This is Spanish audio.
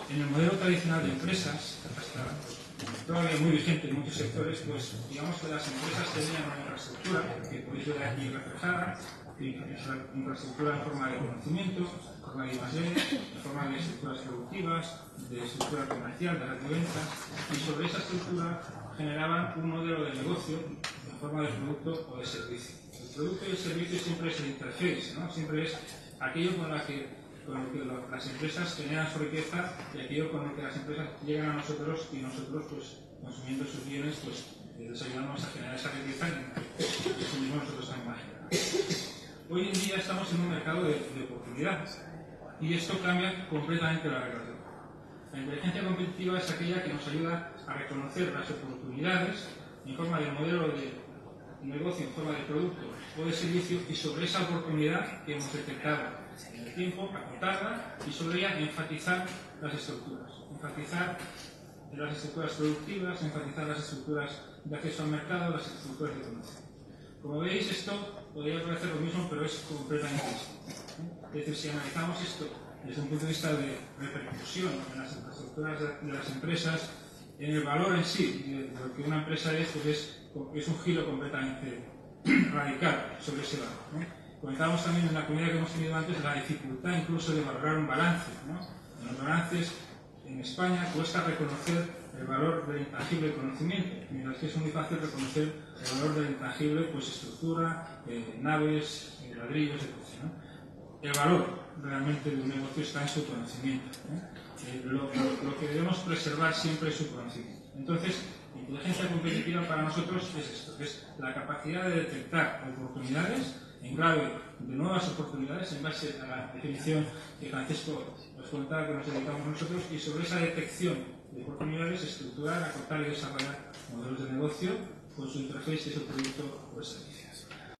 En el modelo tradicional de empresas, hasta todavía muy vigente en muchos sectores, pues digamos que las empresas tenían una infraestructura, que podéis ver aquí reflejada, infraestructura en forma de conocimiento, en forma de I+D, en forma de estructuras productivas, de estructura comercial, de red de ventas, y sobre esa estructura generaban un modelo de negocio en forma de producto o de servicio. El producto y el servicio siempre es el interface, ¿no? Siempre es aquello con lo que las empresas generan su riqueza y aquello con lo que las empresas llegan a nosotros y nosotros, pues, consumiendo sus bienes, pues, les ayudamos a generar esa riqueza y eso mismo nosotros también generamos. Hoy en día estamos en un mercado de oportunidades y esto cambia completamente la relación. La inteligencia competitiva es aquella que nos ayuda a reconocer las oportunidades en forma de modelo de negocio, en forma de producto o de servicio, y sobre esa oportunidad que hemos detectado en el tiempo, acotarla y sobre ella enfatizar las estructuras. Enfatizar las estructuras productivas, enfatizar las estructuras de acceso al mercado, las estructuras de conocimiento. Como veis, esto podría parecer lo mismo, pero es completamente distinto. Es decir, si analizamos esto desde un punto de vista de repercusión en las infraestructuras de las empresas, en el valor en sí de lo que una empresa es, pues es un giro completamente radical sobre ese valor, ¿no? Comentábamos también en la comunidad que hemos tenido antes la dificultad incluso de valorar un balance, ¿no? En los balances en España cuesta reconocer el valor del intangible conocimiento, mientras que es muy fácil reconocer el valor del intangible, pues estructura, naves, ladrillos, etc., ¿no? El valor realmente de un negocio está en su conocimiento, ¿no? Lo que debemos preservar siempre es su conocimiento. Entonces, inteligencia competitiva para nosotros es esto, es la capacidad de detectar oportunidades en clave de nuevas oportunidades en base a la definición que Francisco nos contaba que nos dedicamos nosotros, y sobre esa detección de oportunidades estructurar, acotar y desarrollar modelos de negocio con su interface, que es el producto o el servicio.